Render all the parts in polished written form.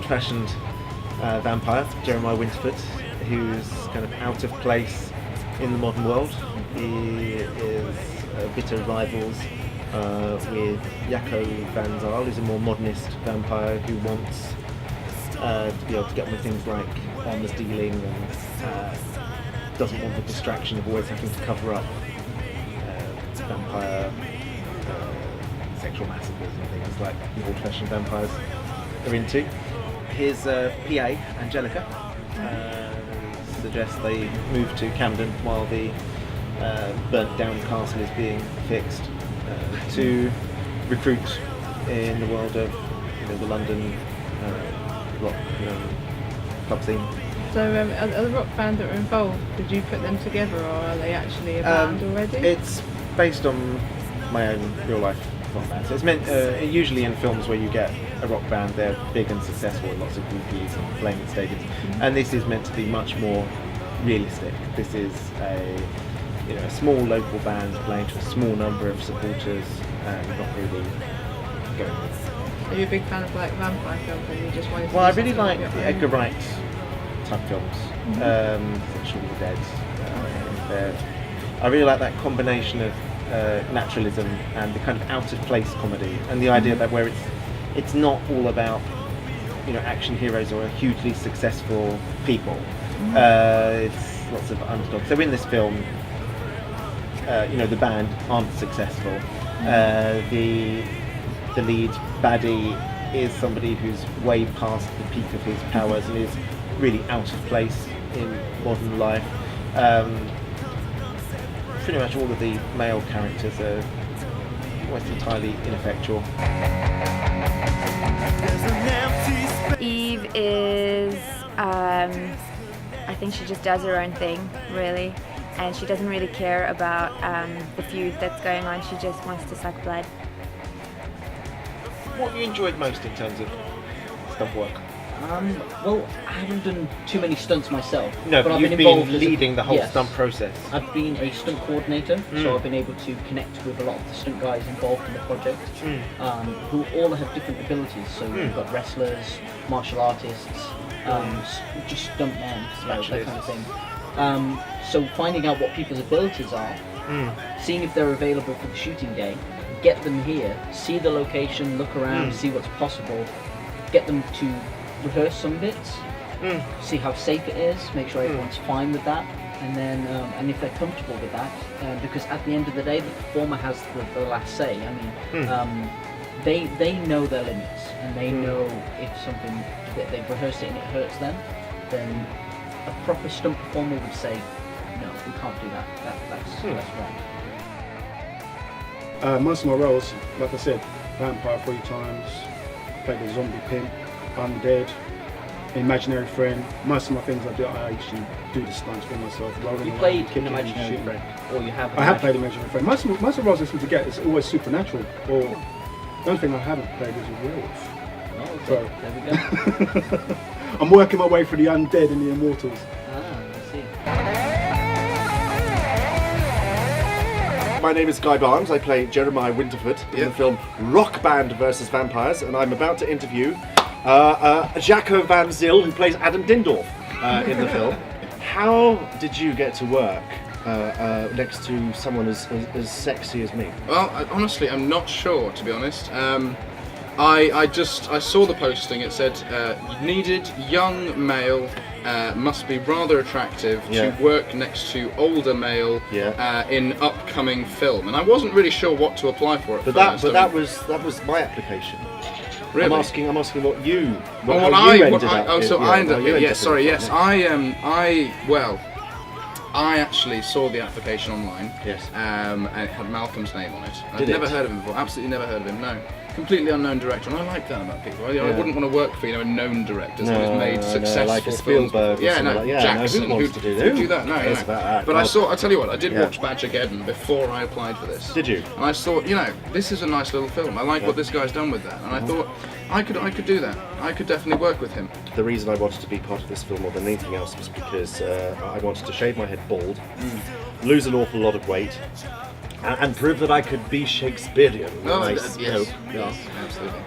old-fashioned vampire, Jeremiah Winterford, who's kind of out of place in the modern world. He is bitter rivals with Jaco van Zyl, who's a more modernist vampire who wants to be able to get on with things like arms dealing and doesn't want the distraction of always having to cover up vampire sexual massacres and things like the old-fashioned vampires are into. His PA, Angelica, suggests they move to Camden while the burnt down castle is being fixed to recruit in the world of the London rock club scene. So are the rock band that are involved, did you put them together or are they actually a band already? It's based on my own real life rock band. So it's meant, usually in films where you get a rock band, they're big and successful with lots of groupies and playing in stadiums. Mm-hmm. And this is meant to be much more realistic. This is a small local band playing to a small number of supporters and not really going with. Are you a big fan of like vampire films and you just wanted to I really like the Edgar Wright type films, Shaun of the Dead. I really like that combination of naturalism and the kind of out of place comedy, and the idea that where it's not all about action heroes or hugely successful people. It's lots of underdogs. So in this film, the band aren't successful. The lead baddie is somebody who's way past the peak of his powers and is really out of place in modern life. Pretty much all of the male characters are almost entirely ineffectual. Eve is, I think she just does her own thing, really, and she doesn't really care about the feud that's going on. She just wants to suck blood. What have you enjoyed most in terms of stunt work? Well, I haven't done too many stunts myself. No, but you've been leading the whole yes. stunt process. I've been a stunt coordinator, so I've been able to connect with a lot of the stunt guys involved in the project, who all have different abilities. So we've got wrestlers, martial artists, just stunt men, that kind of thing. So finding out what people's abilities are, seeing if they're available for the shooting day, get them here, see the location, look around, see what's possible, get them to rehearse some bits, see how safe it is, make sure everyone's fine with that, and then and if they're comfortable with that, because at the end of the day the performer has the last say. I mean, they know their limits, and they know if something that they've rehearsed it and it hurts them, then a proper stunt performer would say, no, we can't do that, that's wrong. Most of my roles, like I said, vampire 3 times, played a zombie pimp, undead, imaginary friend. Most of my things I actually do the stunts for myself. You played an imaginary friend, or you have? I have played imaginary friend. Most of the roles I seem to get is always supernatural, or the only thing I haven't played is a werewolf. Oh, okay. So, there we go. I'm working my way through the undead and the immortals. I see. My name is Guy Barnes. I play Jeremiah Winterford in the film Rock Band vs. Vampires, and I'm about to interview Jaco van Zyl, who plays Adam Dindorf in the film. How did you get to work next to someone as sexy as me? Well, honestly, I'm not sure, to be honest. I saw the posting. It said needed young male, must be rather attractive to work next to older male in upcoming film, and I wasn't really sure what to apply for at first. But that was my application. Really? I'm asking what you. I actually saw the application online. Yes. And it had Malcolm's name on it. I'd Did never it? heard of him before. Absolutely never heard of him. No. Completely unknown director, and I like that about people. I wouldn't want to work for a known director who's made successful like a films. Spielberg. Jackson. Who wants to do that? Who'd do that? No. But I tell you what, I did watch Badgergeddon before I applied for this. Did you? And I thought, this is a nice little film. I like what this guy's done with that, and I thought I could do that. I could definitely work with him. The reason I wanted to be part of this film more than anything else was because I wanted to shave my head bald, lose an awful lot of weight, and prove that I could be Shakespearean. No, Nice. yes, No. yes, absolutely.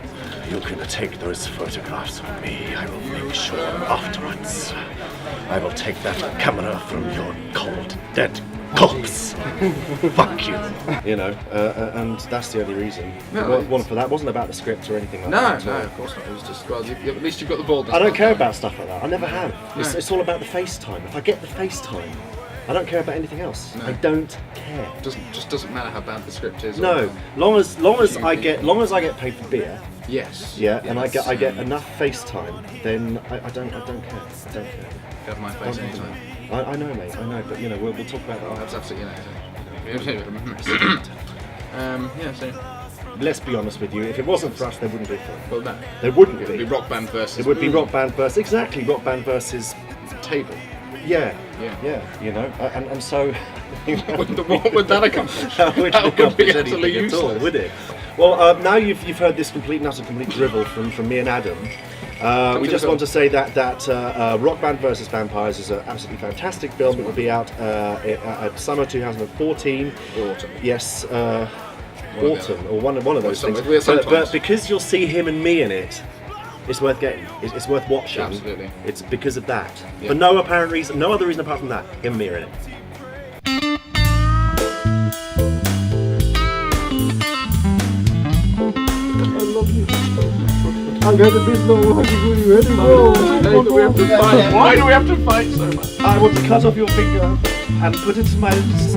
You can take those photographs of me. I will make sure afterwards. I will take that camera from your cold, dead corpse. Fuck you. You know, and that's the only reason. No, One for that wasn't about the script or anything like No, that. no, of course not. It was just, well, at least you've got the boldness. I don't care about stuff like that. I never have. No. It's all about the FaceTime. If I get the FaceTime, I don't care about anything else. No. I don't care. Doesn't matter how bad the script is. No, or long as I get paid for beer, yes. yeah, and yes, I get enough FaceTime, then I don't care. I don't care. Have my face anytime. I know, mate. I know, but you know, we'll talk about Oh, that. that's absolutely yeah. So, Let's be honest with you. If it wasn't for us, there wouldn't be a film. well, no. There wouldn't It would be be. rock band versus. It would be rock band versus rock band versus table. yeah. Yeah. You know, and so. What would that accomplish? That wouldn't That would be accomplish utterly anything at all, useless. would it? Well, now you've heard this complete drivel from me and Adam. We just want to say that Rock Band vs Vampires is an absolutely fantastic film. It will be out at summer 2014. Or autumn. Yes, the autumn or one of those things. Sometimes. But because you'll see him and me in it, it's worth getting. It's worth watching. Absolutely. It's because of that. Yeah. For no apparent reason, no other reason apart from that. Him and me are in it. I'm going to be slow. How do you ready? Why do we have to fight so much? I want to cut off your finger and put it to my lips.